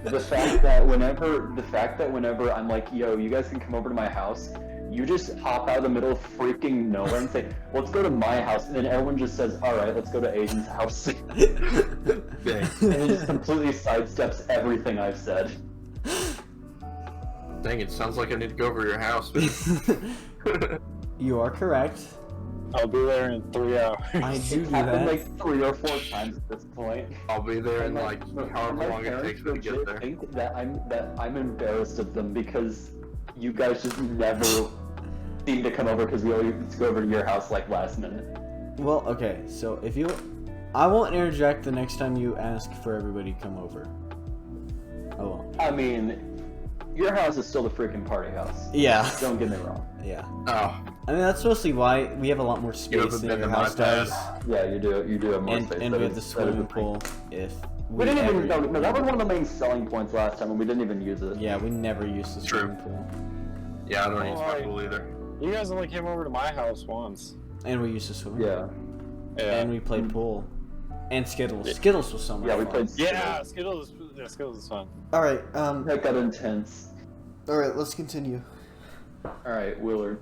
the fact that whenever I'm like, yo, you guys can come over to my house, you just hop out of the middle of freaking nowhere and say, let's go to my house, and then everyone just says, alright, let's go to Aiden's house. Dang. And it just completely sidesteps everything I've said. Dang, it sounds like I need to go over to your house. You are correct. I'll be there in 3 hours. I do Happened that. like 3 or 4 times at this point. I'll be there in And like my however long it parents takes me to get legit there. think that I'm embarrassed of them because you guys just never seem to come over because we always go over to your house like last minute. Well, okay. So I won't interject the next time you ask for everybody to come over. I won't. I mean, your house is still the freaking party house. Yeah. Don't get me wrong. Yeah. Oh, I mean, that's mostly why we have a lot more you space haven't than been your to my house does. pad. Yeah, you do have more And space. we That have is- the that is swimming a thing. pool. If We didn't even ever- no, that was one of the main selling points last time, and we didn't even use it. Yeah, we never used the True. swimming pool. Yeah, I don't use my Alright. pool either. You guys only came over to my house once. And we used the swimming pool. Yeah. Yeah. And we played pool. And Skittles. Skittles was so much Yeah, we fun. played. Yeah, Skittles is fun. Alright, That got intense. alright, let's continue. All right, Willard,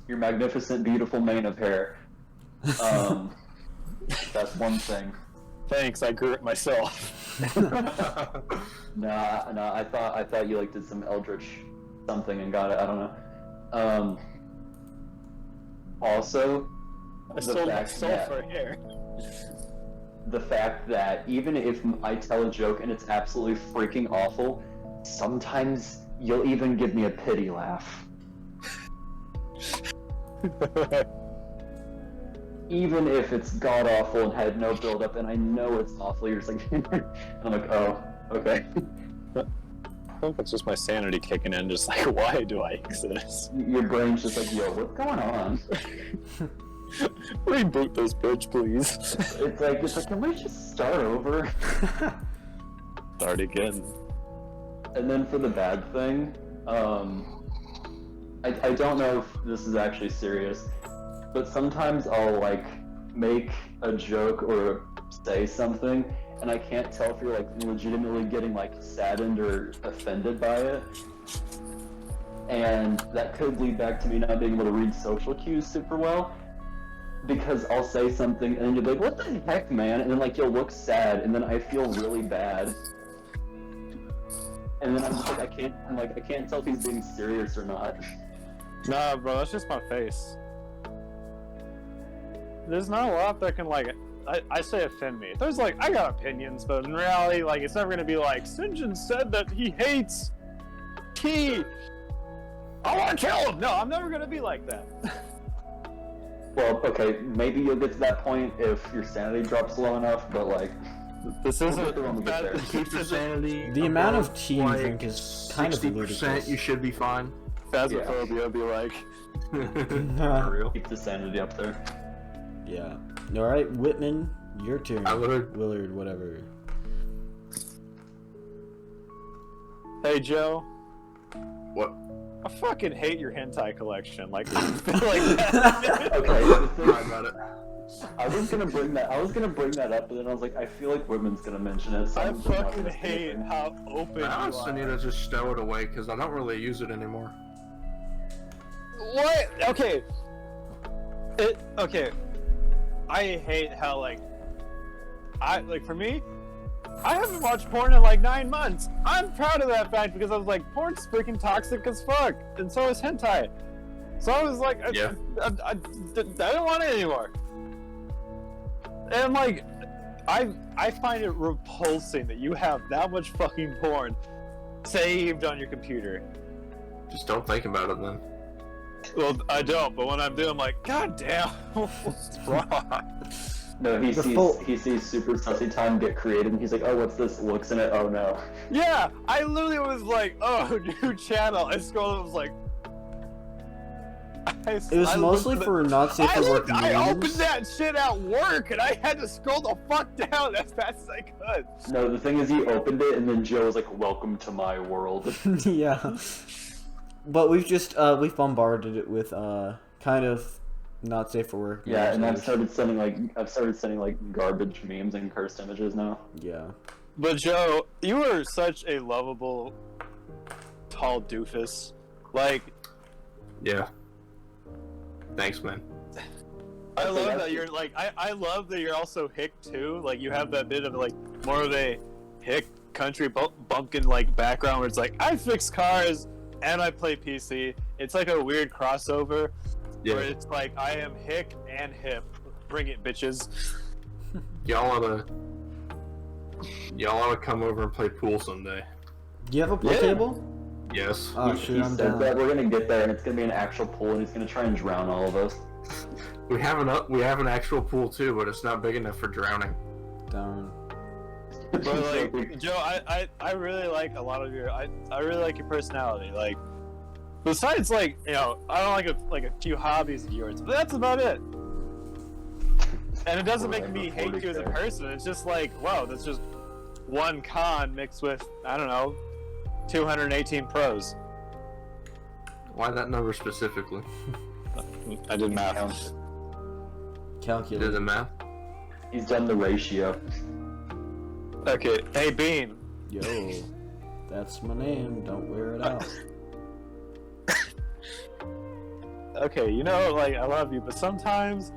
your magnificent, beautiful mane of hair. That's one thing. Thanks, I grew it myself. Nah, I thought you like did some eldritch something and got it. I don't know. Also, I the sold my fact soul that for hair. the fact that even if I tell a joke and it's absolutely freaking awful, sometimes you'll even give me a pity laugh. Even if it's god awful and had no build up and I know it's awful, you're just like, and I'm like, oh, okay. I think that's just my sanity kicking in, just like, why do I exist? Your brain's just like, yo, what's going on? Reboot this bitch, please. It's like, can we just start over? Start again. And then for the bad thing, I don't know if this is actually serious, but sometimes I'll like make a joke or say something, and I can't tell if you're like legitimately getting like saddened or offended by it. And that could lead back to me not being able to read social cues super well. Because I'll say something and then you'll be like, what the heck, man? And then like you'll look sad and then I feel really bad. And then I'm just like, I can't tell if he's being serious or not. Nah, bro, that's just my face. There's not a lot that can, like, I say offend me. There's, like, I got opinions, but in reality, like, it's never gonna be like, Sinjin said that he hates Key. I wanna kill him! No, I'm never gonna be like that. Well, okay, maybe you'll get to that point if your sanity drops low enough, but like, This We'll isn't get there when we get there. Keep your sanity. The amount of above, tea you like, drink is kind of 60%, ludicrous. you should be fine. Phasmophobia be like, For real. keep the sanity up there. Yeah. Alright, Whitman, your turn. Willard, whatever. hey, Joe, What? I fucking hate your hentai collection. Like, like that. Okay, the thing, Sorry about it. I was gonna bring that up, but then I was like, I feel like women's gonna mention it. So I I'm just not fucking gonna say hate anything. how open I you honestly need are. to just stow it away because I don't really use it anymore. What? Okay. Okay. I hate how for me, I haven't watched porn in like 9 months. I'm proud of that fact because I was like, porn's freaking toxic as fuck, and so is hentai. So I was like, Yeah. I don't want it anymore. And like, I find it repulsing that you have that much fucking porn saved on your computer. Just don't think about it then. Well, I don't, but when I'm doing, I'm like, God damn, what's wrong? No, he sees Super Sussy Time get created, and he's like, oh, what's this? Looks in it, oh no. Yeah, I literally was like, oh, new channel. I scrolled and was like, It was mostly for not safe for work I opened memes. that shit at work, and I had to scroll the fuck down as fast as I could. No, the thing is, he opened it, and then Joe was like, welcome to my world. Yeah. But we've bombarded it with kind of not safe for work. Yeah, memes, and I've which- started sending like garbage memes and cursed images now. Yeah. But Joe, you are such a lovable, tall doofus. Like, Yeah. Thanks, man. I So love that's- that you're like, I love that you're also hick too. Like, you have that bit of like more of a hick country bumpkin like background where it's like, I fix cars and I play PC. It's like a weird crossover where it's like, I am hick and hip. Bring it, bitches. Y'all oughta come over and play pool someday. Do you have a pool Yeah. table? Yes. Oh he shit, I'm said down. that we're gonna get there, and it's gonna be an actual pool, and he's gonna try and drown all of us. We have an actual pool too, but it's not big enough for drowning. Darn. But like, Joe, I really like a lot of your, I really like your personality. Like, besides like, you know, I don't like a few hobbies of yours, but that's about it. And it doesn't make me hate you as a person. It's just like, wow, that's just one con mixed with, I don't know, 218 pros. Why that number specifically? I did math. You did Calculated. the math? He's done the ratio. Okay, hey Bean. Yo. That's my name. Don't wear it out. Okay, you know, like I love you, but sometimes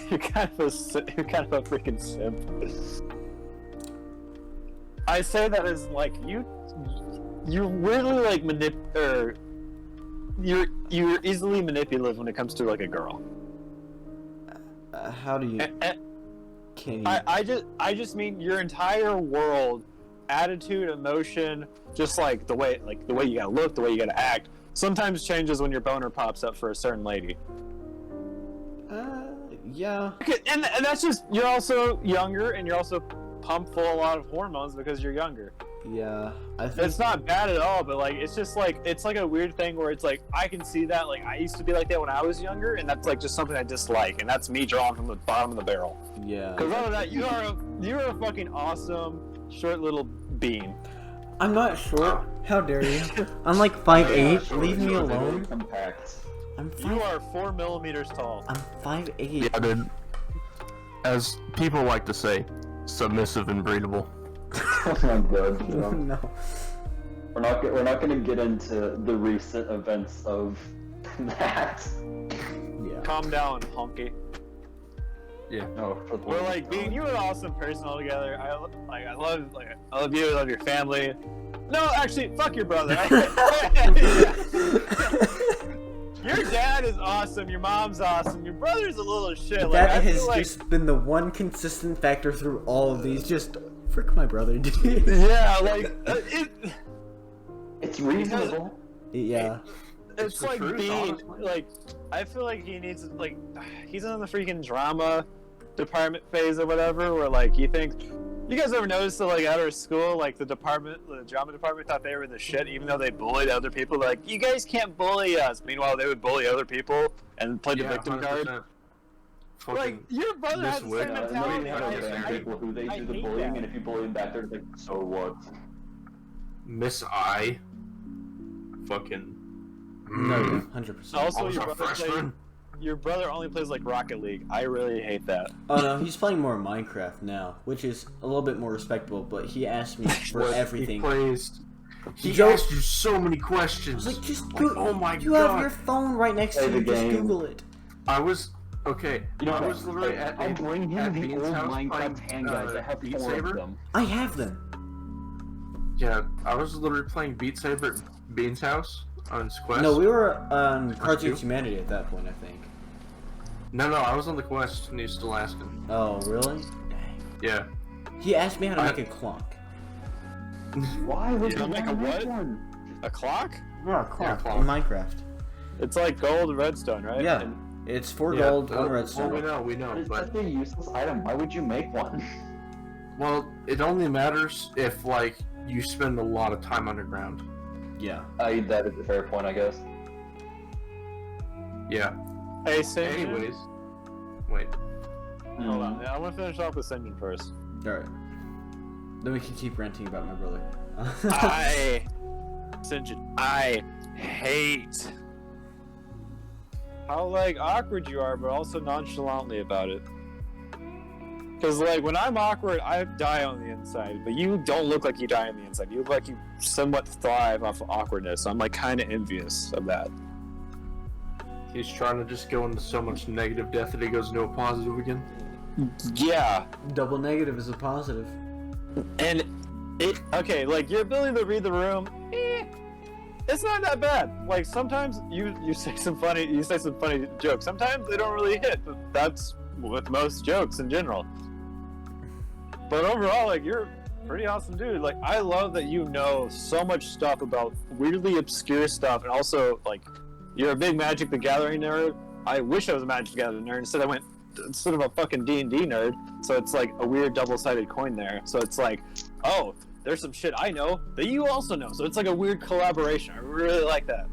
you're kind of a freaking simp. I say that as like you really like you're easily manipulative when it comes to like a girl. How do you? And Can you? I just mean your entire world, attitude, emotion, just like the way you gotta look, the way you gotta act, sometimes changes when your boner pops up for a certain lady. Yeah. Okay, and that's just, you're also younger and you're also pumped full of a lot of hormones because you're younger. Yeah. I think. It's not bad at all, but like it's just like it's like a weird thing where it's like I can see that, like I used to be like that when I was younger, and that's like just something I dislike, and that's me drawing from the bottom of the barrel. Yeah. Because other than that, you're a fucking awesome short little bean. I'm not short. How dare you? I'm like 5'8". sure, Leave me sure, alone. Compact. I'm You 5. are 4 millimeters tall. I'm 5'8". Yeah, dude. As people like to say, submissive and breedable. Oh my god. No. No. We're not gonna get into the recent events of that. Yeah. Calm down, honky. No, for the We're like, Bean, you're an awesome person altogether. I love you. I love your family. No, actually, fuck your brother. Your dad is awesome. Your mom's awesome. Your brother's a little shit. Like, That I has feel like, just been the one consistent factor through all of these. Just frick my brother, dude. yeah, like It's reasonable. Yeah. it's the like truth, Bean. honestly. Like, I feel like he needs like he's in the freaking drama department phase or whatever, where like he thinks. You guys ever notice that like out of school, like the drama department thought they were the shit, even though they bullied other people? Like, you guys can't bully us. Meanwhile, they would bully other people and play the victim card. 100%. Like, your brother has the Miss same Wick. And then mentality. you have and other people who they I do the hate bullying, that. and if you bully them back, they're like, so what? Miss Fucking. No, yeah, 100%. Also, I was your a brother freshman. your brother only plays like Rocket League. I really hate that. Oh no, he's playing more Minecraft now, which is a little bit more respectable. But he asked me for everything. He plays. He Joe- asked you so many questions. I was like, just Like, Google. oh my you god. have your phone right next Play to the you. Just game. Google it. I was okay. You know I what? was literally at I'll bring at him the Bean's old house Minecraft playing, handguns. I have Beat 4 Saber. of them. I have them. Yeah, I was literally playing Beat Saber at Bean's house on his quest. No, we were on Cards you? Against Humanity at that point, I think. No, I was on the quest and he's still asking. Oh, really? Dang. Yeah. He asked me how to I- make a clock. Why would Yeah. you Make a wanna what? one? A clock? Yeah, a clock clock. in Minecraft. It's like gold redstone, right? Yeah. And It's 4 Yeah, gold, 1 well, redstone. we know, It's but such a useless item. Why would you make one? well, it only matters if like you spend a lot of time underground. Yeah. That is a fair point, I guess. Yeah. hey, Sinjin. Anyways, wait. Hold on. Yeah, I want to finish off with Sinjin first. Alright. Then we can keep ranting about my brother. Sinjin, I hate how like awkward you are, but also nonchalantly about it. Cause like when I'm awkward, I die on the inside, but you don't look like you die on the inside. You look like you somewhat thrive off of awkwardness. So I'm like kind of envious of that. He's trying to just go into so much negative death that he goes into a positive again. Yeah, Double negative is a positive. and it okay. Like your ability to read the room, it's not that bad. Like sometimes you say some funny jokes. Sometimes they don't really hit, but that's with most jokes in general. But overall, like you're a pretty awesome dude. Like I love that you know so much stuff about weirdly obscure stuff, and also like you're a big Magic the Gathering nerd. I wish I was a Magic the Gathering nerd. Instead of a fucking D&D nerd. So it's like a weird double-sided coin there. So it's like, oh, there's some shit I know that you also know. So it's like a weird collaboration. I really like that.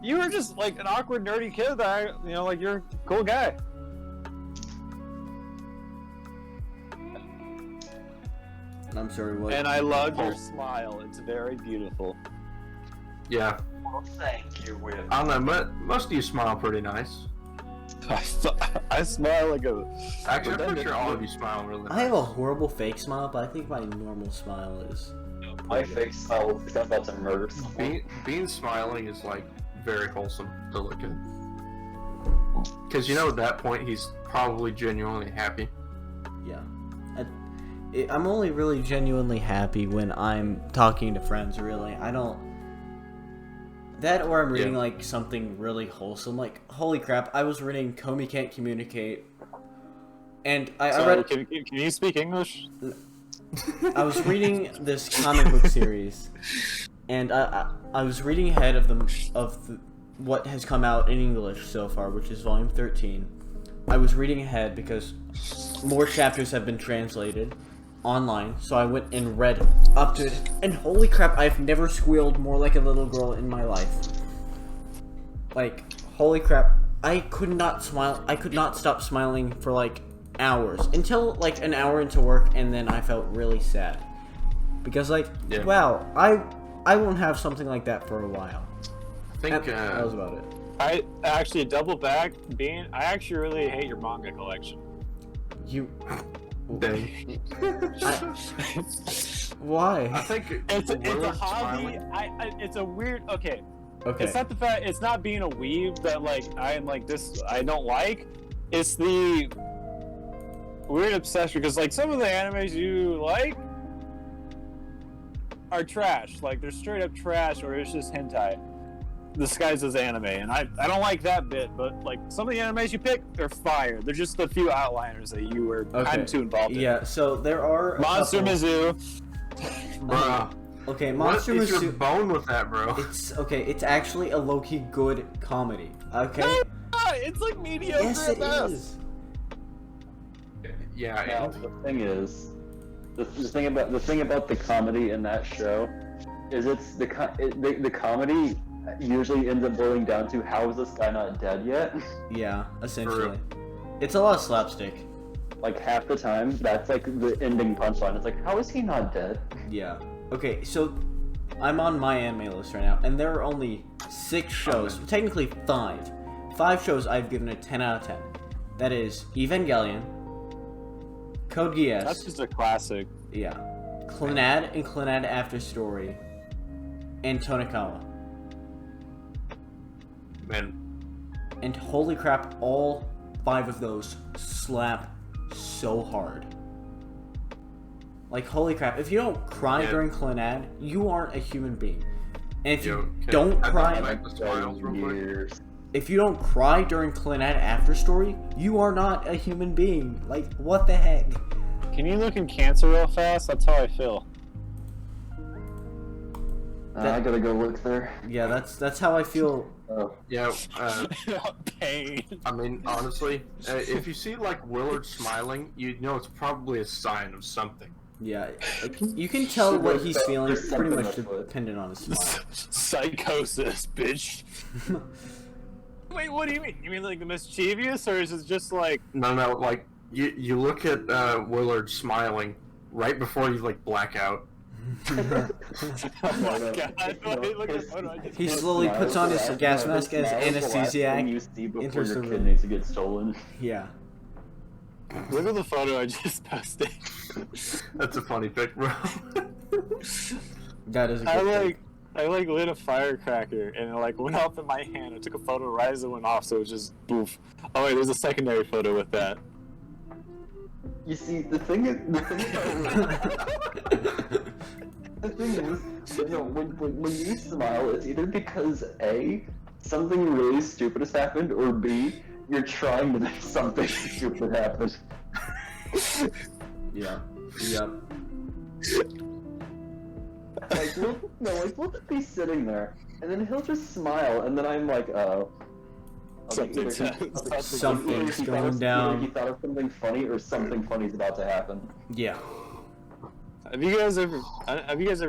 You were just like an awkward, nerdy kid that like you're a cool guy. I'm sorry, what? And I love your smile. It's very beautiful. Yeah. Well, thank you, Will. I don't know, most of you smile pretty nice. I smile like a. Actually, But I'm then pretty sure it- all of you smile really nice. I have a horrible fake smile, but I think my normal smile is. My fake smile looks like I'm about to murder someone. Being smiling is like very wholesome to look at. Because at that point he's probably genuinely happy. Yeah. I'm only really genuinely happy when I'm talking to friends, really. I don't. That or I'm reading like something really wholesome. Like, holy crap, I was reading Comey Can't Communicate. And I read. Can you speak English? I was reading this comic book series, and I was reading ahead of what has come out in English so far, which is volume 13. I was reading ahead because more chapters have been translated online, so I went and read up to it, and holy crap, I've never squealed more like a little girl in my life. Like, holy crap, I could not stop smiling for like hours, until like an hour into work, and then I felt really sad. Because wow, I won't have something like that for a while. I think That was about it. I actually double back. I actually really hate your manga collection. You... dang. Why? I think It's a Willard hobby. smiling- It's a weird. Okay. Okay. It's not the fact. It's not being a weeb that like I am like this. I don't like. It's the weird obsession because like some of the animes you like are trash. Like they're straight up trash, or it's just hentai disguised as anime, and I don't like that bit. But like some of the animes you pick, they're fire. They're just a few outliners that you were kind of too involved in. Yeah, so there are a Monster couple- Mizzou. Bruh. Okay, What Monster is your Musume. bone with that, bro? It's actually a low-key good comedy. Okay? It's like mediocre Yes, at it best. is. Yeah, Now, and the thing is, the thing about the comedy in that show is the comedy usually ends up boiling down to how is this guy not dead yet? Yeah, essentially. It's a lot of slapstick. Like half the time, that's like the ending punchline. It's like, how is he not dead? Yeah. Okay, so I'm on my anime list right now, and there are only 6 shows, technically 5. 5 shows I've given a 10 out of 10. That is Evangelion, Code Geass. That's just a classic. Yeah. Clannad and Clannad After Story, and Tonikawa. Man, And holy crap, all 5 of those slap so hard. Like, holy crap, if you don't cry during Clannad, you aren't a human being. And if you don't cry... If you don't cry during Clannad After Story, you are not a human being. Like, what the heck? Can you look in Cancer real fast? That's how I feel. I gotta go look there. Yeah, that's how I feel. Oh. yeah. Pain. I mean, honestly, if you see like Willard smiling, you know it's probably a sign of something. Yeah, like, you can tell what he's feeling pretty much dependent on his smile. Psychosis, bitch. Wait, what do you mean? You mean like the mischievous, or is it just like... No, like you look at Willard smiling right before you like black out. Oh my god. Wait, look at the photo. I just He posted. slowly puts on his gas mask as anesthesiac. You see before enters your the kidneys get stolen. Yeah. Look at the photo I just posted. That's a funny pic, bro. That is a good I lit a firecracker and it like went off in my hand. I took a photo right as it went off, so it was just boof. Oh wait, there's a secondary photo with that. You see, the thing is, you know, when you smile, it's either because A, something really stupid has happened, or B, you're trying to make something stupid happen. Yeah. Yep. Like, we'll just be sitting there, and then he'll just smile, and then I'm like, oh. Something's Something's going down. Either he thought of something funny, or something funny's about to happen. Yeah. Have you guys ever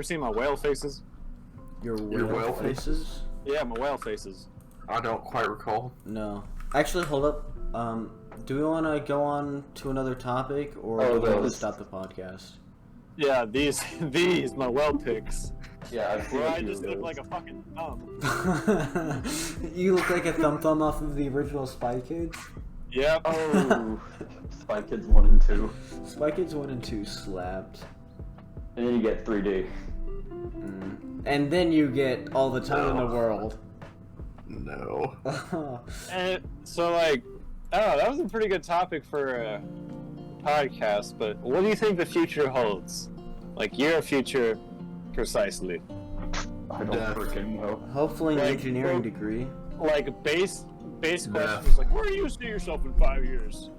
seen my whale faces? Your Your whale whale faces? Yeah, my whale faces. I don't quite recall. No. Actually, hold up. Do we want to go on to another topic, or do we want to stop the podcast? Yeah, these my whale pics. Yeah, I've seen Where a I few just of look those. like a fucking thumb. You look like a thumb off of the original Spy Kids. Yep. Oh, Spy Kids 1 and 2. Spy Kids 1 and 2 slapped. And then you get 3D. And then you get all the time in the world. No. And so like, I don't know, that was a pretty good topic for a podcast, but what do you think the future holds? Like your future precisely. I don't freaking know. Hopefully an Like, engineering degree. Like base question is like, where do you see yourself in 5 years?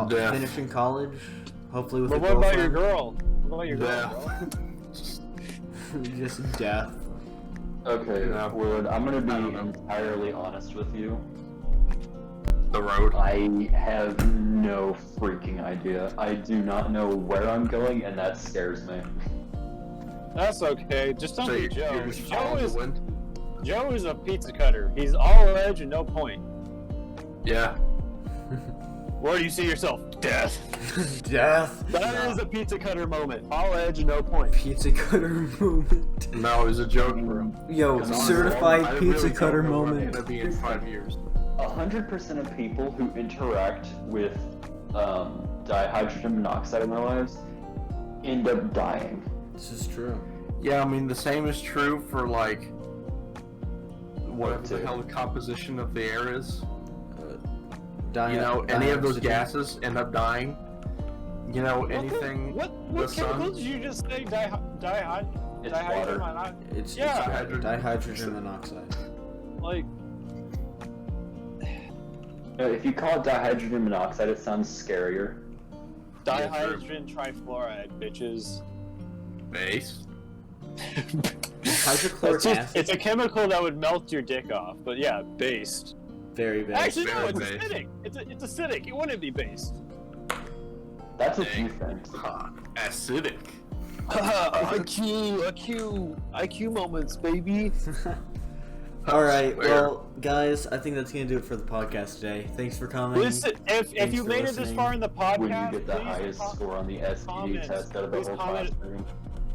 Death. Finishing college. Hopefully with But a what about your girlfriend. girl? What about your girl? Death. bro? Just death. Okay, No. Willard, I'm gonna be I don't know. entirely honest with you. The road. I have no freaking idea. I do not know where I'm going, and that scares me. That's okay. Just don't So be you're Joe. just following the wind? Joe is a pizza cutter. He's all edge and no point. Yeah. Where do you see yourself? Death. Death. That is a pizza cutter moment. All edge and no point. Pizza cutter moment. No, it was a joke, bro. Yo, Because certified I pizza really cutter don't know where I'm moment. gonna be in 5 years. 100% of people who interact with dihydrogen monoxide in their lives end up dying. This is true. Yeah, I mean the same is true for like whatever What, the too? hell the composition of the air is. Dying. You know, any of those gases end up dying. You know, anything. What the chemical sun. did you just say? It's water. It's Yeah. dihydrogen monoxide. Like, If you call it dihydrogen monoxide, it sounds scarier. dihydrogen trifluoride, bitches. Base. Hydrochloric acid. It's a chemical that would melt your dick off, but yeah, based. Very bad. Actually, no, very it's based. acidic. It's acidic. It wouldn't be based. That's a few things. Huh. Acidic. IQ moments, baby. Alright, Swear. well, guys, I think that's gonna do it for the podcast today. Thanks for coming. Listen, if Thanks you for made it this listening. far in the When you podcast, get the please highest score on the SPD comments. test out of the Please whole comment. classroom.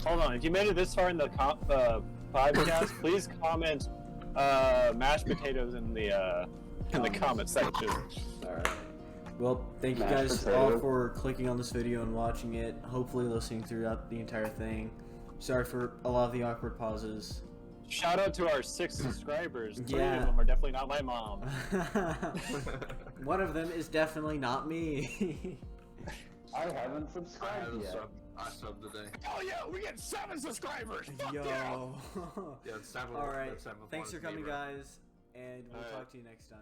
Hold on. If you made it this far in the podcast, please comment mashed potatoes in the comment section. Alright. Well, thank you Mashed guys potato. all for clicking on this video and watching it. Hopefully listening throughout the entire thing. Sorry for a lot of the awkward pauses. Shout out to our 6 subscribers. 3 Yeah. of them are definitely not my mom. One of them is definitely not me. I haven't I subscribed have a yet. I subbed today. Oh yeah, we get 7 subscribers. Fuck Yo. yeah. Yeah, it's definitely. Alright. it's definitely Thanks for fun to coming, me, right? guys. And we'll Alright. talk to you next time.